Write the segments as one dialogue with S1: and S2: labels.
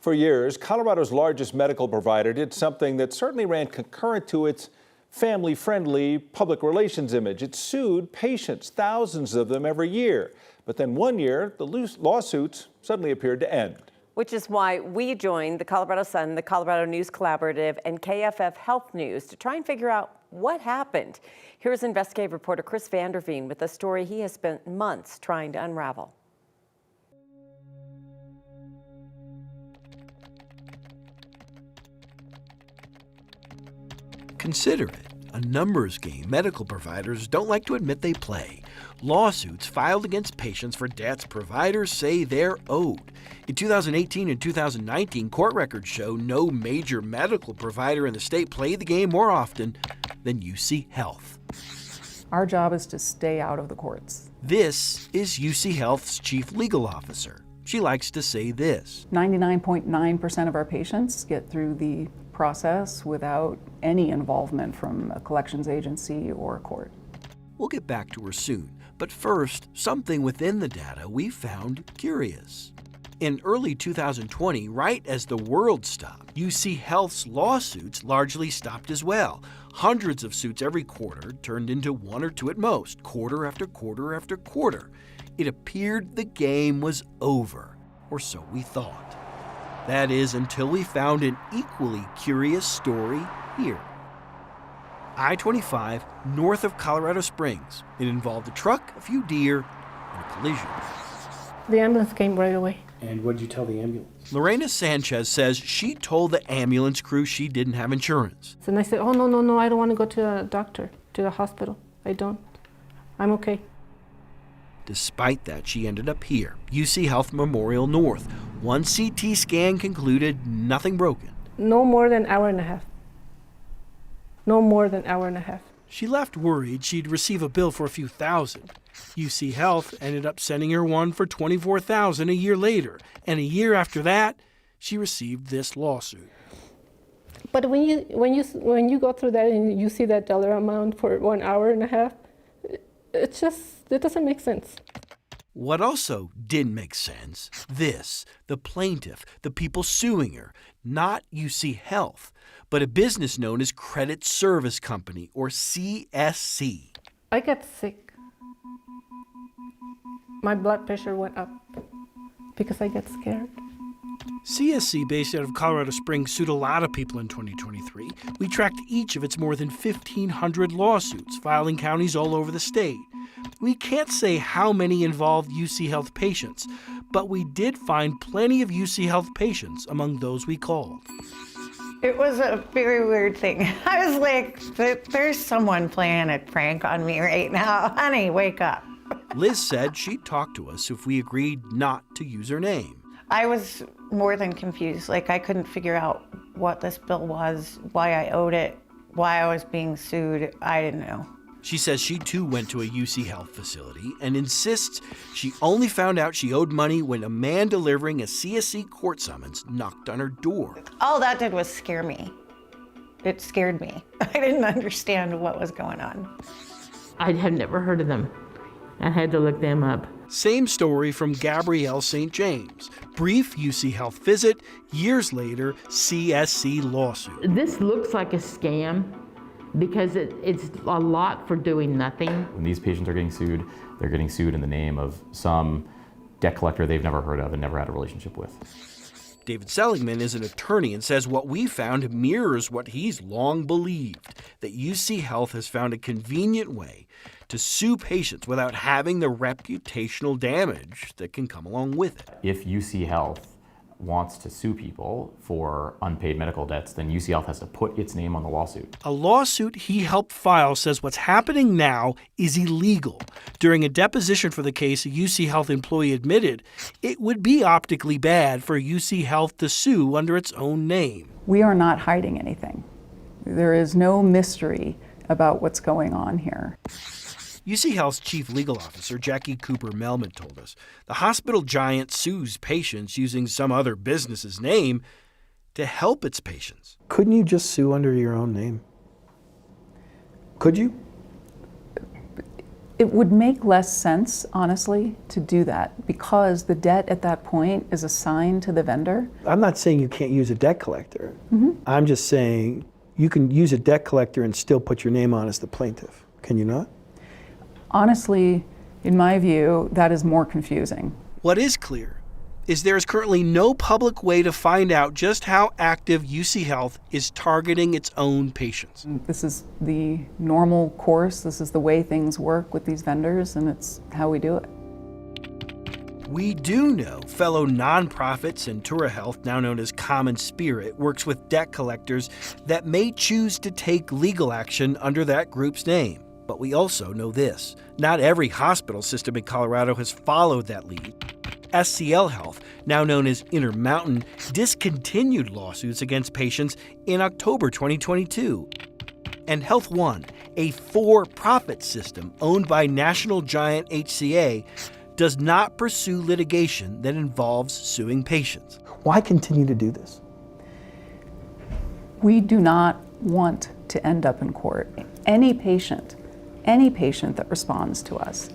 S1: For years, Colorado's largest medical provider did something that certainly ran concurrent to its family-friendly public relations image. It sued patients, thousands of them every year. But then one year, the lawsuits suddenly appeared to end.
S2: Which is why we joined the Colorado Sun, the Colorado News Collaborative, and KFF Health News to try and figure out what happened. Here's investigative reporter Chris Vanderveen with a story he has spent months trying to unravel.
S3: Consider it a numbers game medical providers don't like to admit they play. Lawsuits filed against patients for debts providers say they're owed. In 2018 and 2019, court records show no major medical provider in the state played the game more often than UC Health.
S4: Our job is to stay out of the courts.
S3: This is UC Health's chief legal officer. She likes to say this.
S4: 99.9% of our patients get through the process without any involvement from a collections agency or a court.
S3: We'll get back to her soon, but first, something within the data we found curious. In early 2020, right as the world stopped, UC Health's lawsuits largely stopped as well. Hundreds of suits every quarter turned into one or two at most, quarter after quarter after quarter. It appeared the game was over, or so we thought. That is, until we found an equally curious story here. I-25 north of Colorado Springs. It involved a truck, a few deer, and a collision.
S5: The ambulance came right away.
S6: And what did you tell the ambulance?
S3: Lorena Sanchez says she told the ambulance crew she didn't have insurance.
S5: And I said, oh, no, I don't want to go to a doctor, to the hospital. I don't. I'm okay.
S3: Despite that, she ended up here, UC Health Memorial North. One CT scan concluded nothing broken.
S5: No more than an hour and a half. No more than an hour and a half.
S3: She left worried she'd receive a bill for a few thousand. UC Health ended up sending her one for $24,000 a year later. And a year after that, she received this lawsuit.
S5: But when you go through that and you see that dollar amount for 1 hour and a half, it doesn't make sense.
S3: What also didn't make sense, this, the plaintiff, the people suing her, not UC Health, but a business known as Credit Service Company, or CSC.
S5: I got sick. My blood pressure went up because I got scared.
S7: CSC, based out of Colorado Springs, sued a lot of people in 2023. We tracked each of its more than 1,500 lawsuits, filing counties all over the state. We can't say how many involved UC Health patients, but we did find plenty of UC Health patients among those we called.
S8: It was a very weird thing. I was like, there's someone playing a prank on me right now. Honey, wake up.
S3: Liz said she'd talk to us if we agreed not to use her name.
S8: I was more than confused. Like, I couldn't figure out what this bill was, why I owed it, why I was being sued. I didn't know.
S3: She says she too went to a UC Health facility and insists she only found out she owed money when a man delivering a CSC court summons knocked on her door.
S8: All that did was scare me. It scared me. I didn't understand what was going on.
S9: I had never heard of them. I had to look them up.
S3: Same story from Gabrielle St. James. Brief UC Health visit, years later, CSC lawsuit.
S9: This looks like a scam because it's a lot for doing nothing.
S10: When these patients are getting sued, they're getting sued in the name of some debt collector they've never heard of and never had a relationship with.
S3: David Seligman is an attorney and says what we found mirrors what he's long believed, that UC Health has found a convenient way to sue patients without having the reputational damage that can come along with it.
S10: If UC Health wants to sue people for unpaid medical debts, then UC Health has to put its name on the lawsuit.
S7: A lawsuit he helped file says what's happening now is illegal. During a deposition for the case, a UC Health employee admitted it would be optically bad for UC Health to sue under its own name.
S4: We are not hiding anything. There is no mystery about what's going on here.
S3: UC Health's chief legal officer, Jackie Cooper-Melman, told us the hospital giant sues patients using some other business's name to help its patients.
S6: Couldn't you just sue under your own name? Could you?
S4: It would make less sense, honestly, to do that because the debt at that point is assigned to the vendor.
S6: I'm not saying you can't use a debt collector. I'm just saying you can use a debt collector and still put your name on as the plaintiff. Can you not?
S4: Honestly, in my view, that is more confusing.
S7: What is clear is there is currently no public way to find out just how active UC Health is targeting its own patients.
S4: This is the normal course. This is the way things work with these vendors, and it's how we do it.
S7: We do know fellow nonprofit Centura Health, now known as Common Spirit, works with debt collectors that may choose to take legal action under that group's name. But we also know this: not every hospital system in Colorado has followed that lead. SCL Health, now known as Intermountain, discontinued lawsuits against patients in October 2022. And Health One, a for-profit system owned by national giant HCA, does not pursue litigation that involves suing patients.
S6: Why continue to do this?
S4: We do not want to end up in court. Any patient that responds to us,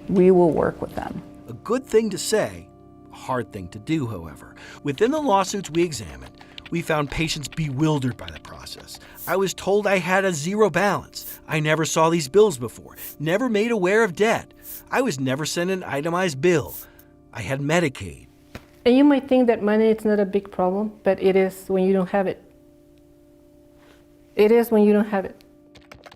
S4: we will work with them.
S7: A good thing to say, a hard thing to do, however. Within the lawsuits we examined, we found patients bewildered by the process. I was told I had a zero balance. I never saw these bills before, never made aware of debt. I was never sent an itemized bill. I had Medicaid.
S5: And you might think that money is not a big problem, but it is when you don't have it. It is when you don't have it.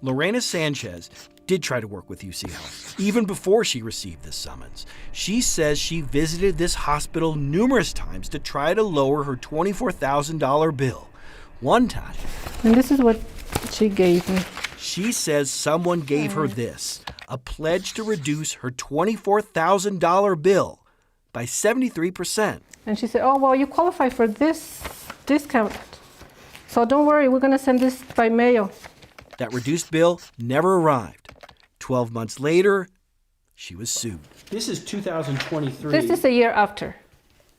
S7: Lorena Sanchez did try to work with UC Health, even before she received this summons. She says she visited this hospital numerous times to try to lower her $24,000 bill. One time,
S5: And this is what she gave me.
S7: she says someone gave her this, a pledge to reduce her $24,000 bill by 73%.
S5: And she said, oh, well, you qualify for this discount. So don't worry, we're going to send this by mail.
S7: That reduced bill never arrived. 12 months later, she was sued.
S6: This is 2023,
S5: This is a year after.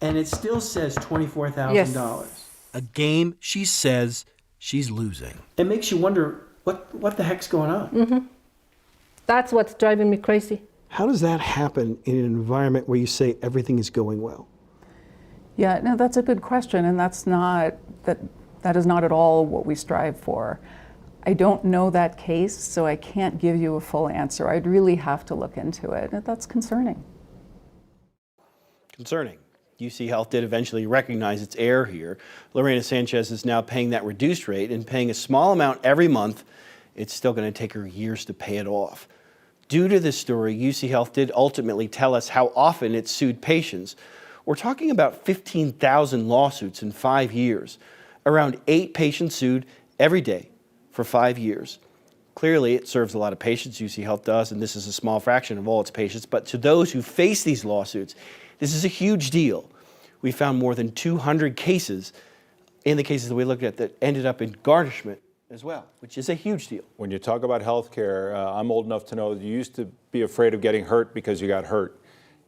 S6: and it still says $24,000.
S5: Yes.
S7: A game she says she's losing.
S6: It makes you wonder what the heck's going on.
S5: That's what's driving me crazy.
S6: How does that happen in an environment where you say everything is going well?
S4: Yeah, no, that's a good question, and that is not at all what we strive for. I don't know that case, so I can't give you a full answer. I'd really have to look into it. That's concerning.
S11: Concerning. UC Health did eventually recognize its error here. Lorena Sanchez is now paying that reduced rate and paying a small amount every month. It's still going to take her years to pay it off. Due to this story, UC Health did ultimately tell us how often it sued patients. We're talking about 15,000 lawsuits in 5 years. Around 8 patients sued every day for 5 years. Clearly, it serves a lot of patients, UC Health does, and this is a small fraction of all its patients. But to those who face these lawsuits, this is a huge deal. We found more than 200 cases in the cases that we looked at that ended up in garnishment as well, which is a huge deal.
S1: When you talk about health care, I'm old enough to know that you used to be afraid of getting hurt because you got hurt.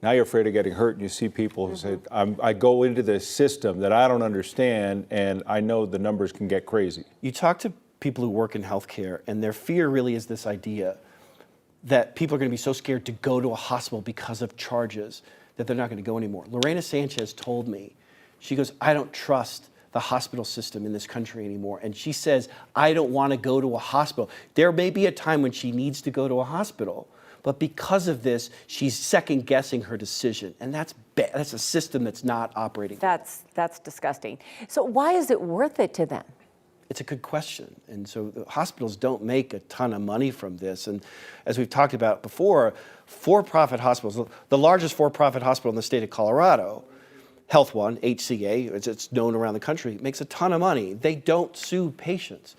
S1: Now you're afraid of getting hurt, and you see people who say, I go into this system that I don't understand, and I know the numbers can get crazy.
S11: You talk to people who work in healthcare, and their fear really is this idea that people are going to be so scared to go to a hospital because of charges that they're not going to go anymore. Lorena Sanchez told me, she goes, I don't trust the hospital system in this country anymore. And she says, I don't want to go to a hospital. There may be a time when she needs to go to a hospital, but because of this, she's second guessing her decision. And that's bad. That's a system that's not operating.
S2: That's disgusting. So why is it worth it to them?
S11: It's a good question. And so the hospitals don't make a ton of money from this. And as we've talked about before, for-profit hospitals, the largest for-profit hospital in the state of Colorado, Health One, HCA, as it's known around the country, makes a ton of money. They don't sue patients.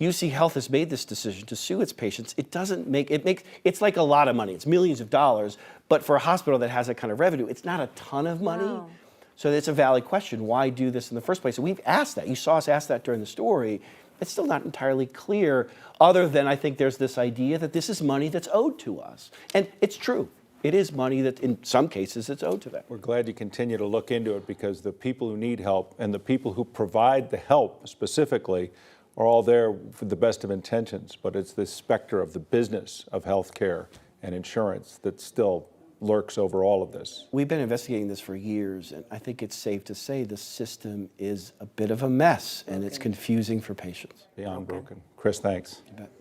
S11: UC Health has made this decision to sue its patients. It doesn't make, it's like a lot of money. It's millions of dollars, but for a hospital that has that kind of revenue, it's not a ton of money.
S2: Wow.
S11: So it's a valid question. Why do this in the first place? And we've asked that. You saw us ask that during the story. It's still not entirely clear, other than I think there's this idea that this is money that's owed to us. And it's true. It is money that in some cases it's owed to them.
S1: We're glad you continue to look into it, because the people who need help and the people who provide the help specifically are all there for the best of intentions, but it's this specter of the business of healthcare and insurance that still lurks over all of this.
S11: We've been investigating this for years, and I think it's safe to say the system is a bit of a mess, and it's confusing for patients.
S1: Beyond broken. Chris, thanks.
S11: You bet.